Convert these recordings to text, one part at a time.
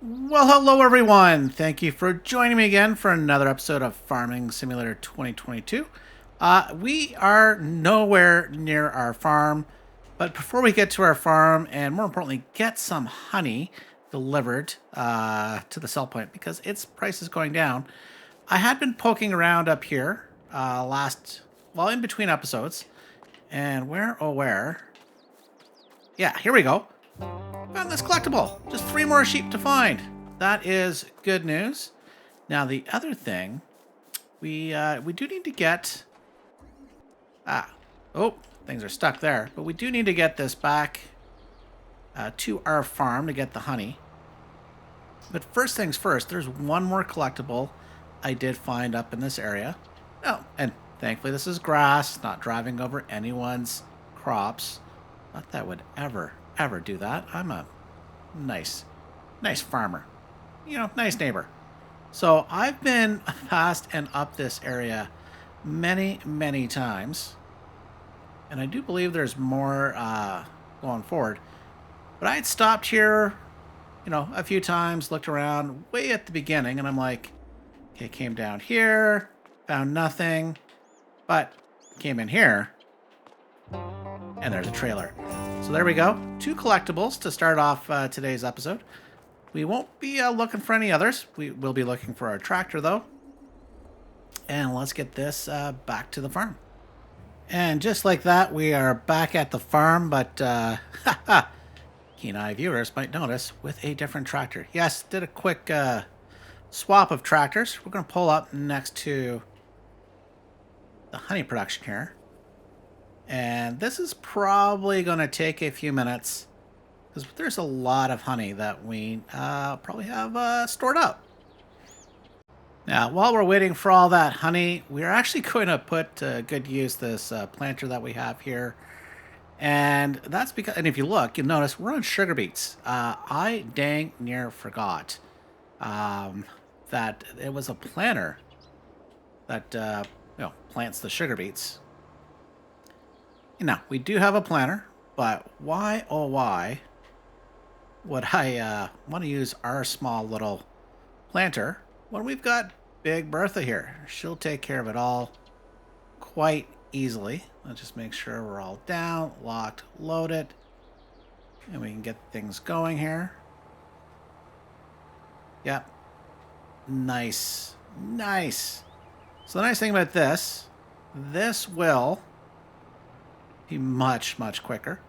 Well, hello everyone. Thank you for joining me again for another episode of Farming Simulator 2022. We are nowhere near our farm, but before we get to our farm and more importantly, get some honey delivered to the sell point because its price is going down, I had been poking around up here in between episodes. And where? Yeah, here we go. Found this collectible. Just 3 more sheep to find. That is good news. Now the other thing, we do need to get. Ah, oh, things are stuck there. But we do need to get this back to our farm to get the honey. But first things first, there's one more collectible I did find up in this area. Oh, and thankfully this is grass, not driving over anyone's crops. Not that would ever do that. I'm a nice farmer. Nice neighbor. So I've been past and up this area many times. And I do believe there's more going forward. But I had stopped here, a few times, looked around way at the beginning, and I'm like, okay, came down here, found nothing, but came in here, and there's a trailer. So there we go. 2 collectibles to start off today's episode. We won't be looking for any others. We will be looking for our tractor, though. And let's get this back to the farm. And just like that, we are back at the farm, but keen-eye viewers might notice with a different tractor. Yes, did a quick swap of tractors. We're going to pull up next to the honey production here. And this is probably going to take a few minutes because there's a lot of honey that we probably have stored up. Now, while we're waiting for all that honey, we're actually going to put to good use this planter that we have here. And that's because, and if you look, you'll notice we're on sugar beets. I dang near forgot that it was a planter that plants the sugar beets. Now, we do have a planter, but why, oh why, would I want to use our small little planter when we've got Big Bertha here? She'll take care of it all quite easily. Let's just make sure we're all down, locked, loaded, and we can get things going here. Yep. Nice. So the nice thing about this will be much quicker.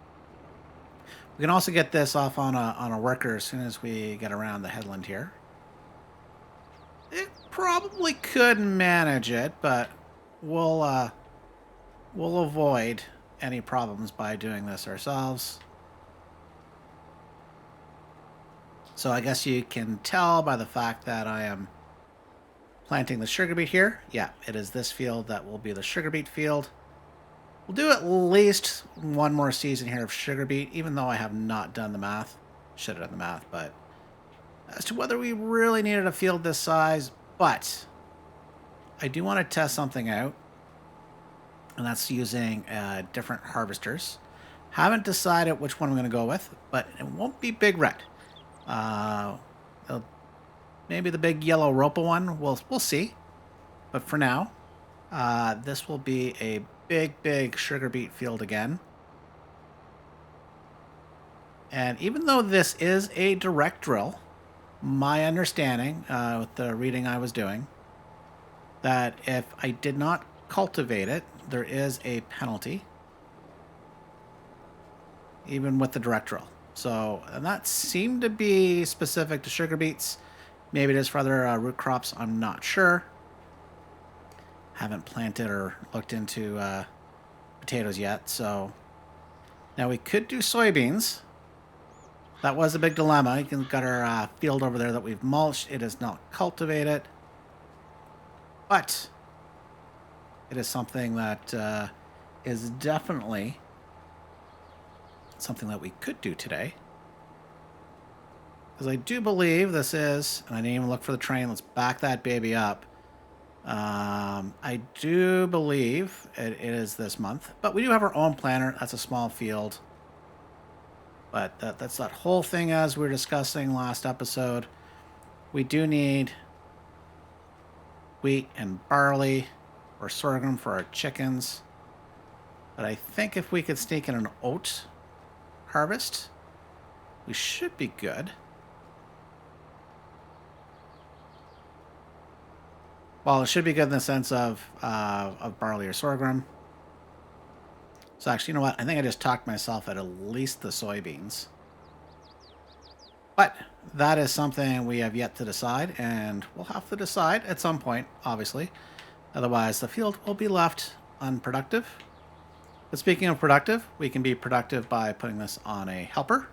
We can also get this off on a worker as soon as we get around the headland here. It probably could manage it, but we'll avoid any problems by doing this ourselves. So I guess you can tell by the fact that I am planting the sugar beet here. Yeah, it is this field that will be the sugar beet field. We'll do at least one more season here of sugar beet, even though I have not done the math. Should have done the math, but as to whether we really needed a field this size, but I do want to test something out, and that's using different harvesters. Haven't decided which one I'm going to go with, but it won't be Big Red. Maybe the big yellow Ropa one. We'll see. But for now, this will be a big sugar beet field again. And even though this is a direct drill, my understanding with the reading I was doing, that if I did not cultivate it, there is a penalty, even with the direct drill. So, and that seemed to be specific to sugar beets. Maybe it is for other root crops. I'm not sure. Haven't planted or looked into potatoes yet. So now we could do soybeans. That was a big dilemma. You can got our field over there that we've mulched. It is not cultivated, but it is something that is definitely something that we could do today. Because I do believe this is, and I didn't even look for the train. Let's back that baby up. I do believe it is this month, but we do have our own planter. That's a small field. But that's that whole thing as we were discussing last episode. We do need wheat and barley or sorghum for our chickens. But I think if we could sneak in an oat harvest, we should be good. Well, it should be good in the sense of barley or sorghum. So actually, you know what? I think I just talked myself at least the soybeans. But that is something we have yet to decide, and we'll have to decide at some point, obviously. Otherwise, the field will be left unproductive. But speaking of productive, we can be productive by putting this on a helper.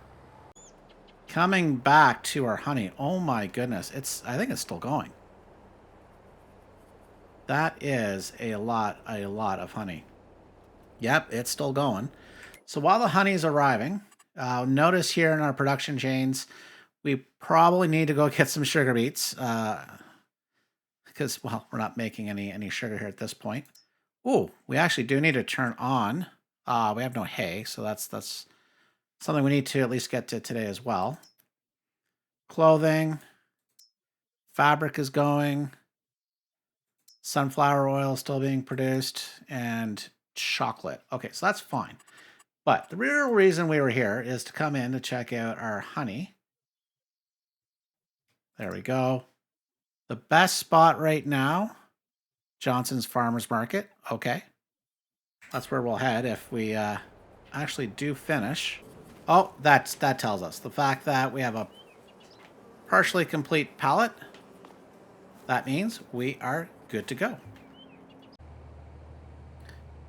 Coming back to our honey. Oh my goodness. I think it's still going. That is a lot of honey. Yep, it's still going. So while the honey is arriving, notice here in our production chains, we probably need to go get some sugar beets. Because, well, we're not making any sugar here at this point. Ooh, we actually do need to turn on. We have no hay, so that's something we need to at least get to today as well. Clothing. Fabric is going. Sunflower oil still being produced. And chocolate. Okay, so that's fine. But the real reason we were here is to come in to check out our honey. There we go. The best spot right now, Johnson's Farmers Market. Okay. That's where we'll head if we actually do finish. Oh, that tells us. The fact that we have a partially complete pallet, that means we are good to go.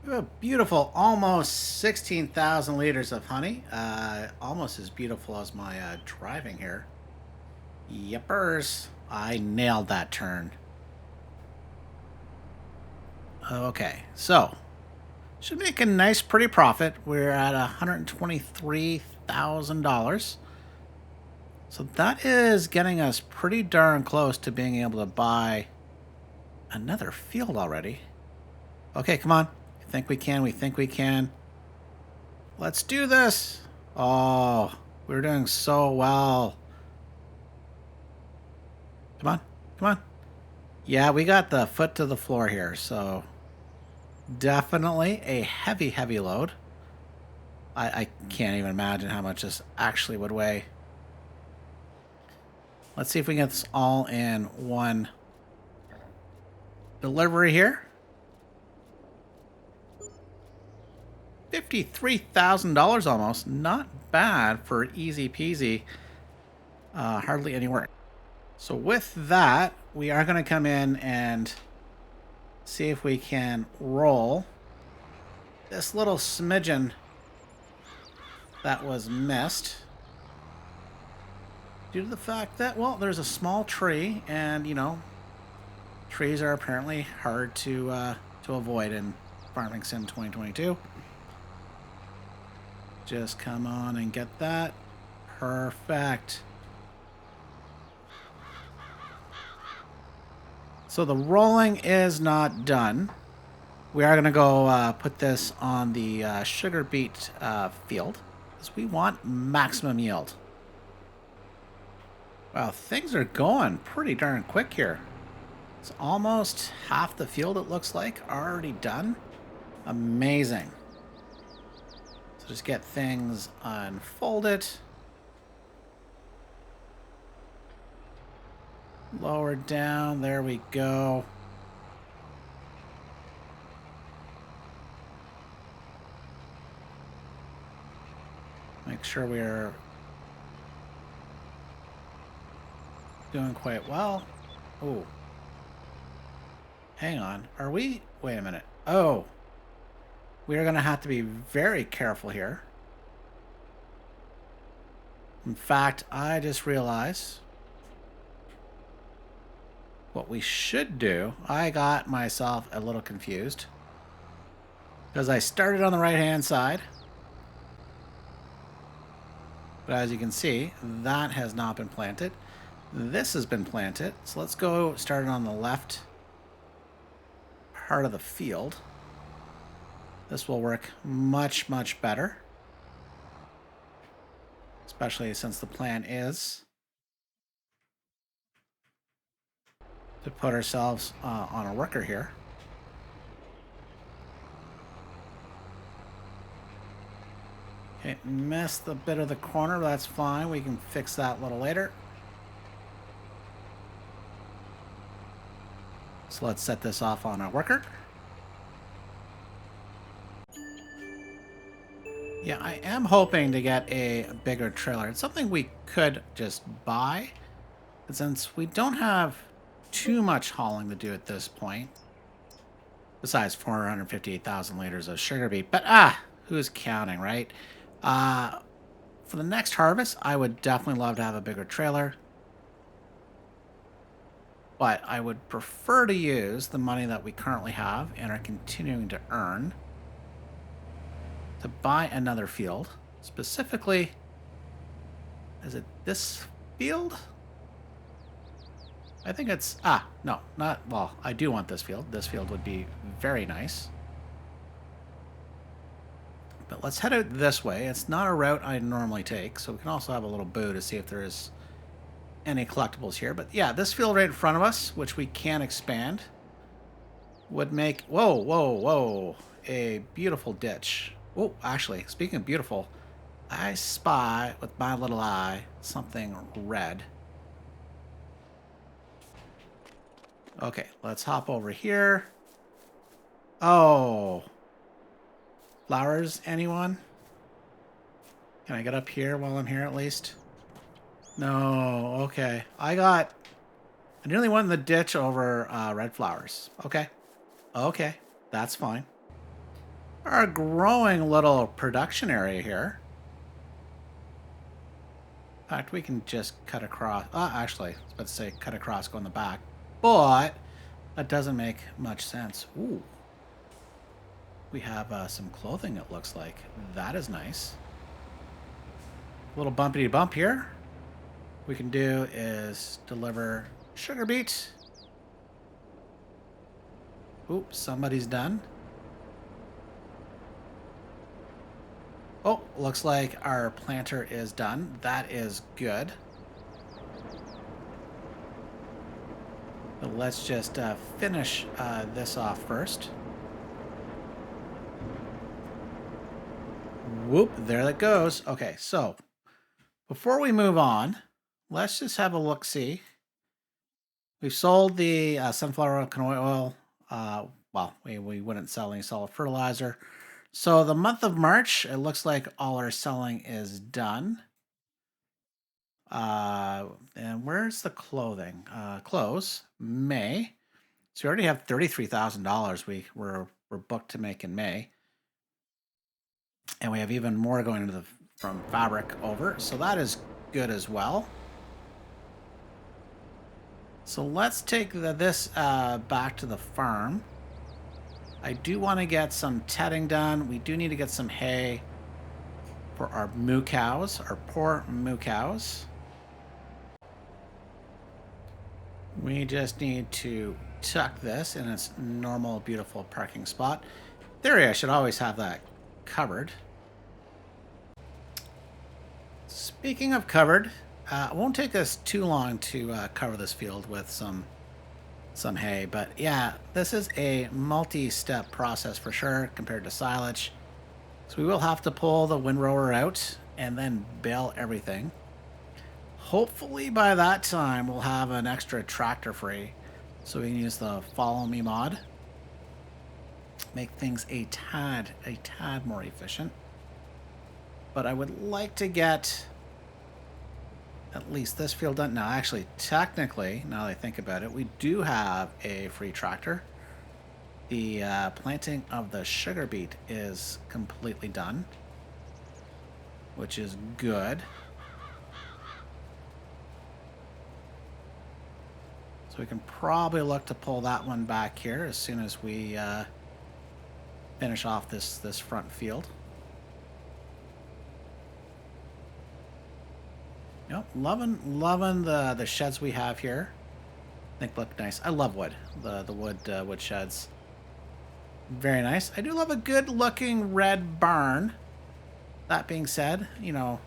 We have a beautiful, almost 16,000 liters of honey. Almost as beautiful as my driving here. Yippers. I nailed that turn. Okay, so should make a nice, pretty profit. We're at $123,000. So that is getting us pretty darn close to being able to buy another field already. Okay, come on. We think we can. We think we can. Let's do this. Oh, we're doing so well. Come on. Come on. Yeah, we got the foot to the floor here, so definitely a heavy load. I can't even imagine how much this actually would weigh. Let's see if we can get this all in one delivery here. $53,000 almost. Not bad for easy peasy. Hardly any work. So with that, we are going to come in and see if we can roll this little smidgen that was missed. Due to the fact that, well, there's a small tree, and, you know, trees are apparently hard to avoid in Farming Sim 2022. Just come on and get that. Perfect. So the rolling is not done. We are going to go put this on the sugar beet field, because we want maximum yield. Wow, things are going pretty darn quick here. It's almost half the field, it looks like, already done. Amazing. So just get things unfolded. Lower down, there we go. Make sure we're doing quite well. Oh. Hang on. Are we? Wait a minute. Oh. We are going to have to be very careful here. In fact, I just realized what we should do. I got myself a little confused, because I started on the right-hand side. But as you can see, that has not been planted. This has been planted. So let's go start it on the left part of the field. This will work much better. Especially since the plan is to put ourselves on a worker here. Okay, missed a bit of the corner, but that's fine. We can fix that a little later. So let's set this off on our worker. Yeah, I am hoping to get a bigger trailer. It's something we could just buy. But since we don't have too much hauling to do at this point, besides 458,000 liters of sugar beet. But who's counting, right? For the next harvest, I would definitely love to have a bigger trailer. But I would prefer to use the money that we currently have and are continuing to earn to buy another field. Specifically, is it this field? I think it's... no, not... Well, I do want this field. This field would be very nice. But let's head out this way. It's not a route I normally take, so we can also have a little boo to see if there is any collectibles here. But yeah, this field right in front of us, which we can expand, would make... Whoa, whoa, whoa. A beautiful ditch. Oh, actually, speaking of beautiful, I spy with my little eye something red. Okay, let's hop over here. Oh. Flowers, anyone? Can I get up here while I'm here at least? No, okay. I nearly went in the ditch over red flowers. Okay. Okay, that's fine. Our growing little production area here. In fact, we can just cut across. Actually, I was about to say cut across, go in the back. But that doesn't make much sense. Ooh. We have some clothing, it looks like. That is nice. A little bumpity bump here. What we can do is deliver sugar beet. Oops, somebody's done. Oh, looks like our planter is done. That is good. But let's just finish this off first. Whoop, there that goes. Okay, so before we move on, let's just have a look-see. We've sold the sunflower oil, canola oil. Well, we wouldn't sell any solid fertilizer. So the month of March, it looks like all our selling is done. And where's the clothing? Clothes, May. So we already have $33,000 we're booked to make in May. And we have even more going into from fabric over. So that is good as well. So let's take this back to the farm. I do want to get some tedding done. We do need to get some hay for our moo cows, our poor moo cows. We just need to tuck this in its normal, beautiful parking spot. In theory, I should always have that covered. Speaking of covered, it won't take us too long to cover this field with some hay, but yeah, this is a multi-step process for sure compared to silage. So we will have to pull the windrower out and then bale everything. Hopefully by that time we'll have an extra tractor free so we can use the follow me mod. Make things a tad more efficient. But I would like to get at least this field done. Now, actually, technically, now that I think about it, we do have a free tractor. The planting of the sugar beet is completely done, which is good. So we can probably look to pull that one back here as soon as we finish off this front field. Yep, loving the sheds we have here. I think look nice. I love wood. The wood sheds. Very nice. I do love a good looking red barn. That being said, you know,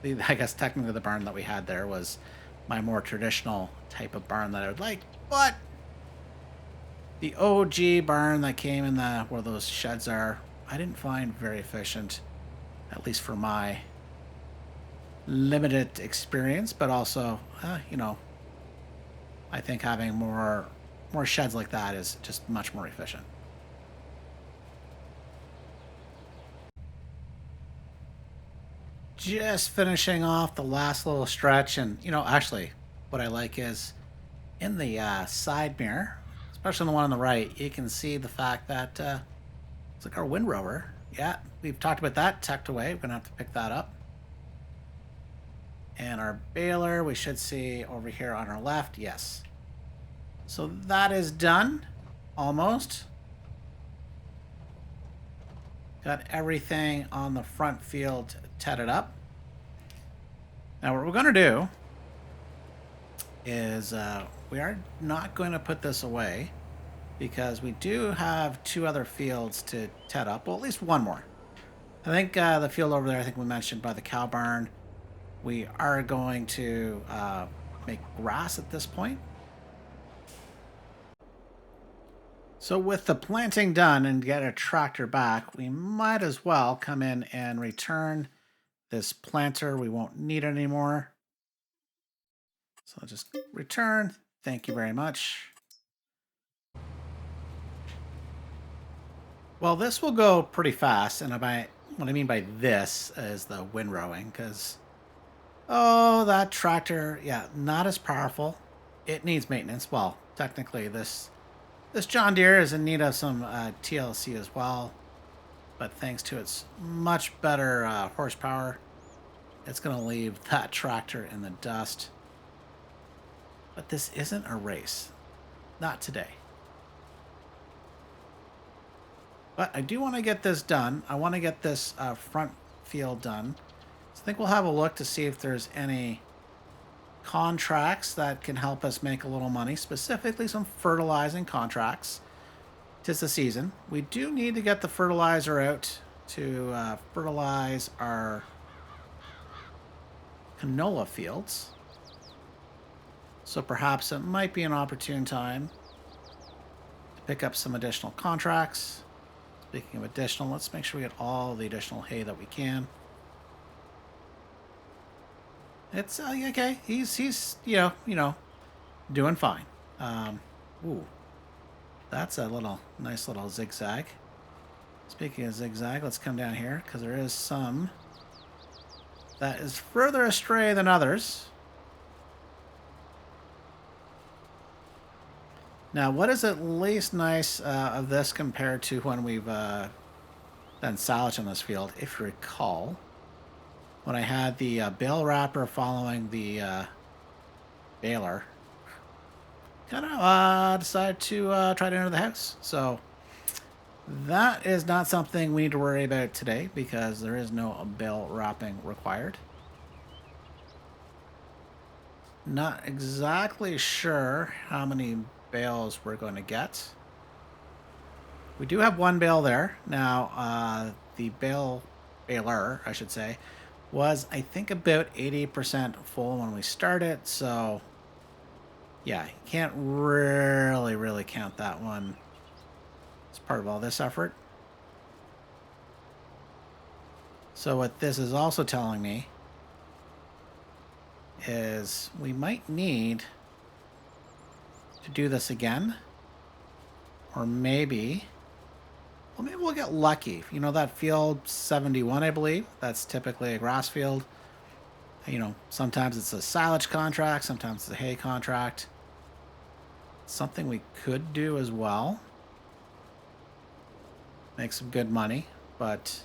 I guess technically the barn that we had there was my more traditional type of barn that I would like, but The OG barn that came in the where those sheds are, I didn't find very efficient, at least for my limited experience. But also, you know, I think having more sheds like that is just much more efficient. Just finishing off the last little stretch, and you know, actually, what I like is in the side mirror, especially the one on the right, you can see the fact that it's like our windrower. Yeah, we've talked about that tucked away. We're gonna have to pick that up. And our baler, we should see over here on our left. Yes. So that is done, almost. Got everything on the front field tedded up. Now what we're gonna do is we are not going to put this away because we do have 2 other fields to ted up. Well, at least one more. I think the field over there, I think we mentioned by the cow barn, we are going to make grass at this point. So with the planting done and get a tractor back, we might as well come in and return this planter. We won't need it anymore. So I'll just return. Thank you very much. Well, this will go pretty fast. And what I mean by this is the windrowing, because, oh, that tractor, yeah, not as powerful. It needs maintenance. Well, technically, this John Deere is in need of some TLC as well. But thanks to its much better horsepower, it's going to leave that tractor in the dust. But this isn't a race. Not today. But I do want to get this done. I want to get this front field done. So I think we'll have a look to see if there's any contracts that can help us make a little money. Specifically some fertilizing contracts. 'Tis the season. We do need to get the fertilizer out to fertilize our canola fields. So perhaps it might be an opportune time to pick up some additional contracts. Speaking of additional, let's make sure we get all the additional hay that we can. It's okay. He's you know doing fine. Ooh, that's a nice little zigzag. Speaking of zigzag, let's come down here because there is some that is further astray than others. Now, what is at least nice of this compared to when we've done silage on this field, if you recall, when I had the bale wrapper following the baler, kind of decided to try to enter the house. So that is not something we need to worry about today because there is no bale wrapping required. Not exactly sure how many bales we're going to get. We do have 1 bale there. Now, the baler, I should say, was, I think, about 80% full when we started. So, yeah, you can't really count that one as part of all this effort. So what this is also telling me is we might need to do this again, or maybe we'll get lucky. You know, that field 71, I believe, that's typically a grass field. You know, sometimes it's a silage contract, sometimes it's a hay contract. Something we could do as well. Make some good money, but,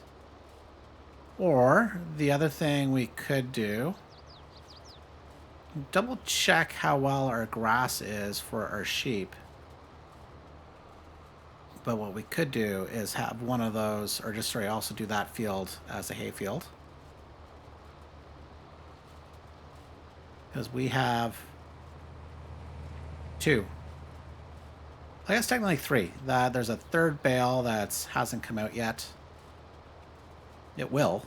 or the other thing we could do, double check how well our grass is for our sheep. But what we could do is have one of those, or just also do that field as a hay field. Because we have 2. I guess technically 3. There's a 3rd bale that hasn't come out yet. It will.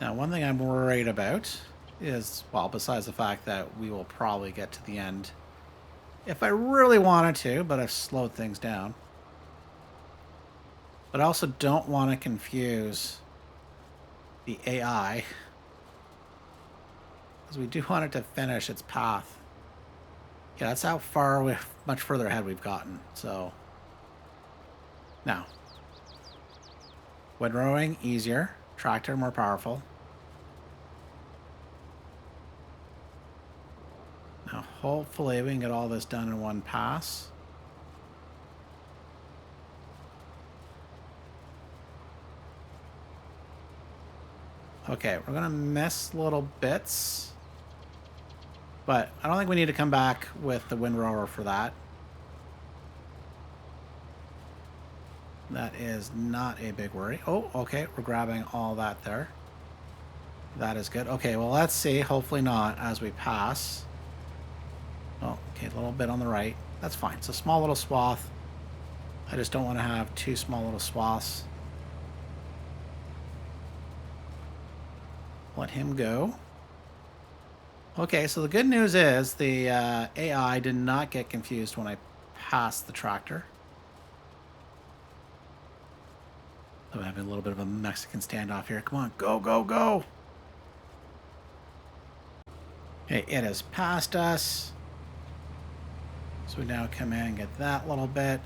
Now, one thing I'm worried about is, well, besides the fact that we will probably get to the end if I really wanted to, but I've slowed things down. But I also don't want to confuse the AI, because we do want it to finish its path. Yeah, that's how much further ahead we've gotten. So now, windrowing easier, tractor more powerful. Now, hopefully we can get all this done in one pass. Okay, we're gonna miss little bits, but I don't think we need to come back with the windrower for that. That is not a big worry. Oh, okay, we're grabbing all that there. That is good. Okay, well, let's see. Hopefully not as we pass. Oh, okay, a little bit on the right. That's fine. It's a small little swath. I just don't want to have two small little swaths. Let him go. Okay, so the good news is the AI did not get confused when I passed the tractor. I'm having a little bit of a Mexican standoff here. Come on, go, go, go. Okay, it has passed us. So we now come in and get that little bit.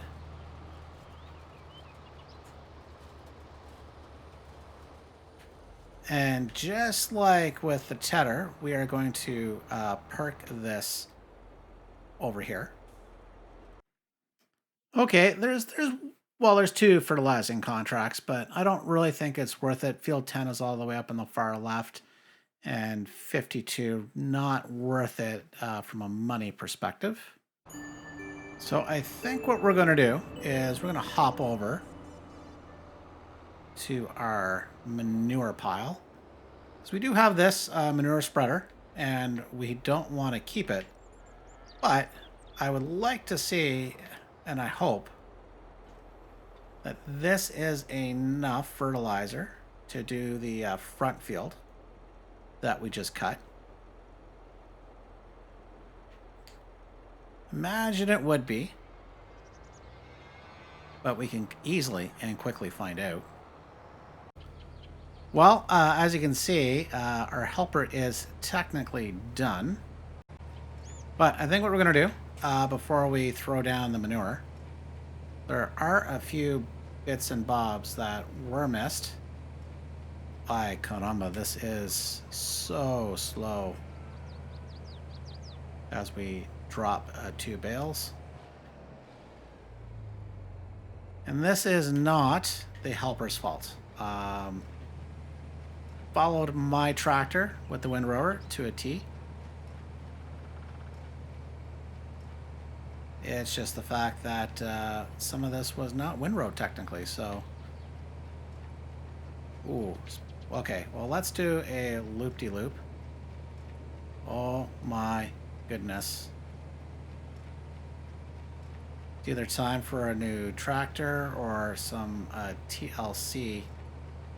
And just like with the tedder, we are going to perk this over here. Okay, there's two fertilizing contracts, but I don't really think it's worth it. Field 10 is all the way up on the far left, and 52 not worth it from a money perspective. So I think what we're going to do is we're going to hop over to our manure pile. So we do have this manure spreader, and we don't want to keep it. But I would like to see, and I hope, that this is enough fertilizer to do the front field that we just cut. Imagine it would be, but we can easily and quickly find out. Well, as you can see, our helper is technically done. But I think what we're going to do before we throw down the manure, there are a few bits and bobs that were missed. By caramba, this is so slow as we drop 2 bales. And this is not the helper's fault. Followed my tractor with the windrower to a T. It's just the fact that some of this was not windrow technically, so... Ooh. Okay, well, let's do a loop-de-loop. Oh my goodness. It's either time for a new tractor or some TLC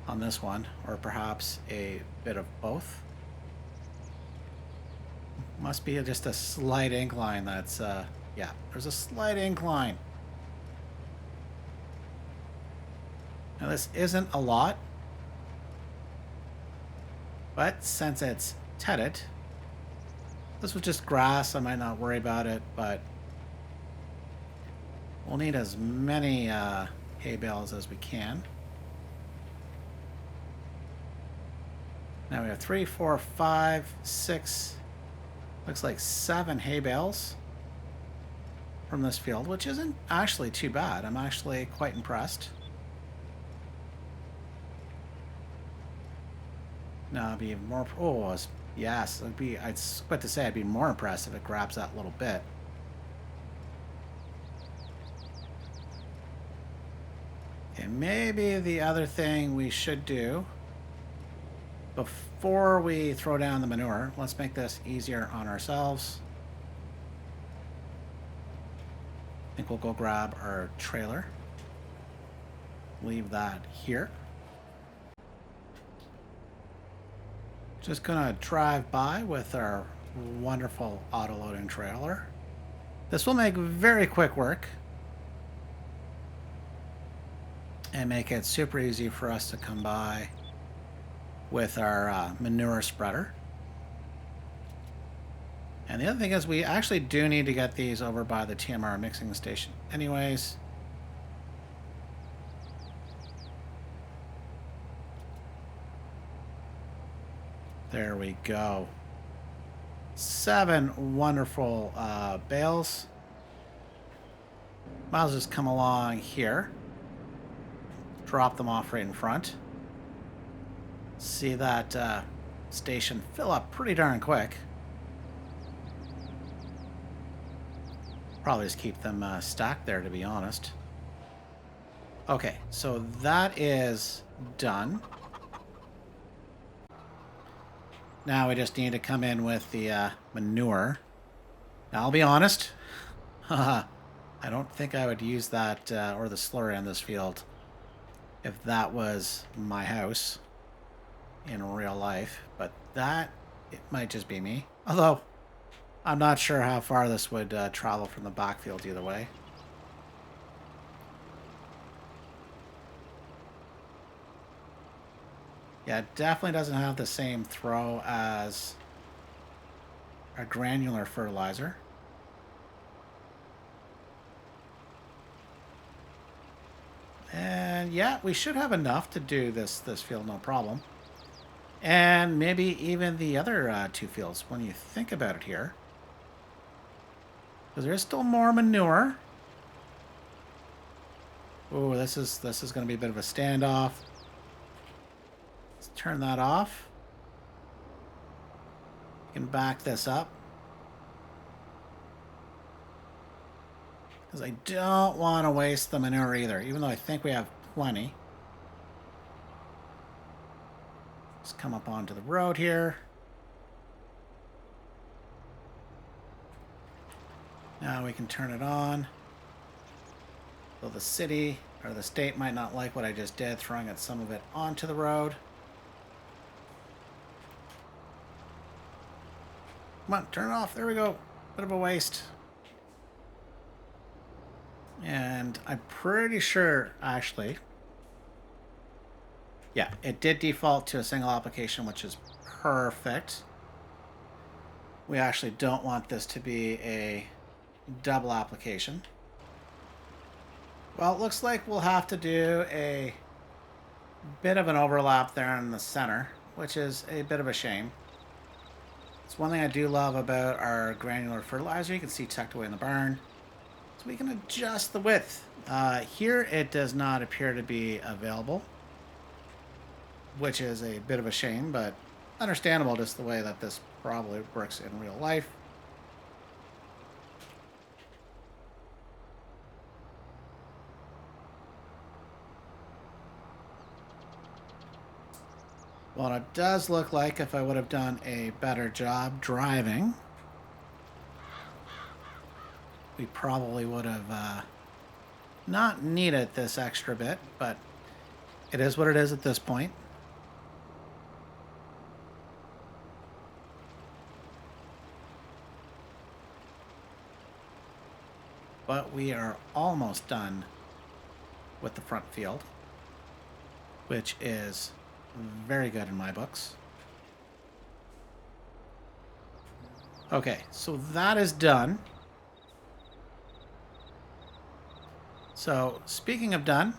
on this one, or perhaps a bit of both. Must be just a slight incline that's... yeah, there's a slight incline. Now this isn't a lot, but since it's tedded, this was just grass, I might not worry about it, but we'll need as many hay bales as we can. Now we have 3, 4, 5, 6, looks like 7 hay bales from this field, which isn't actually too bad. I'm actually quite impressed. Now it'd be more... Oh, yes, it'd be... I'd quite to say I'd be more impressed if it grabs that little bit. And maybe the other thing we should do before we throw down the manure, let's make this easier on ourselves. I think we'll go grab our trailer. Leave that here. Just gonna drive by with our wonderful auto-loading trailer. This will make very quick work and make it super easy for us to come by with our manure spreader. And the other thing is we actually do need to get these over by the TMR mixing station anyways. There we go. 7 wonderful bales. Might as well just come along here. Drop them off right in front. See that station fill up pretty darn quick. Probably just keep them stacked there, to be honest. Okay, so that is done. Now we just need to come in with the manure. Now, I'll be honest. I don't think I would use that or the slurry on this field if that was my house in real life. But that, it might just be me. Although, I'm not sure how far this would travel from the backfield either way. Yeah, it definitely doesn't have the same throw as a granular fertilizer. And yeah, we should have enough to do this field, no problem. And maybe even the other 2 fields when you think about it here. Because there's still more manure. Oh, this is going to be a bit of a standoff. Let's turn that off. You can back this up. Because I don't want to waste the manure either, even though I think we have plenty. Just come up onto the road here. Now we can turn it on. So the city or the state might not like what I just did, throwing it some of it onto the road. Come on, turn it off. There we go. Bit of a waste. And I'm pretty sure, actually, yeah, it did default to a single application, which is perfect. We actually don't want this to be a double application. Well, it looks like we'll have to do a bit of an overlap there in the center, which is a bit of a shame. It's one thing I do love about our granular fertilizer. You can see tucked away in the barn. So we can adjust the width. Here it does not appear to be available, which is a bit of a shame, but understandable just the way that this probably works in real life. Well, it does look like if I would have done a better job driving, we probably would have not needed this extra bit, but it is what it is at this point. But we are almost done with the front field, which is very good in my books. Okay, so that is done. So, speaking of done,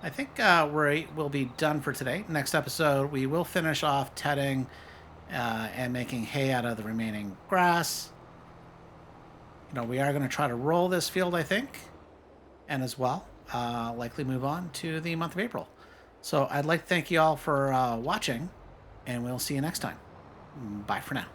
I think we'll be done for today. Next episode, we will finish off tedding and making hay out of the remaining grass. You know, we are going to try to roll this field, I think, and as well, likely move on to the month of April. So I'd like to thank you all for watching, and we'll see you next time. Bye for now.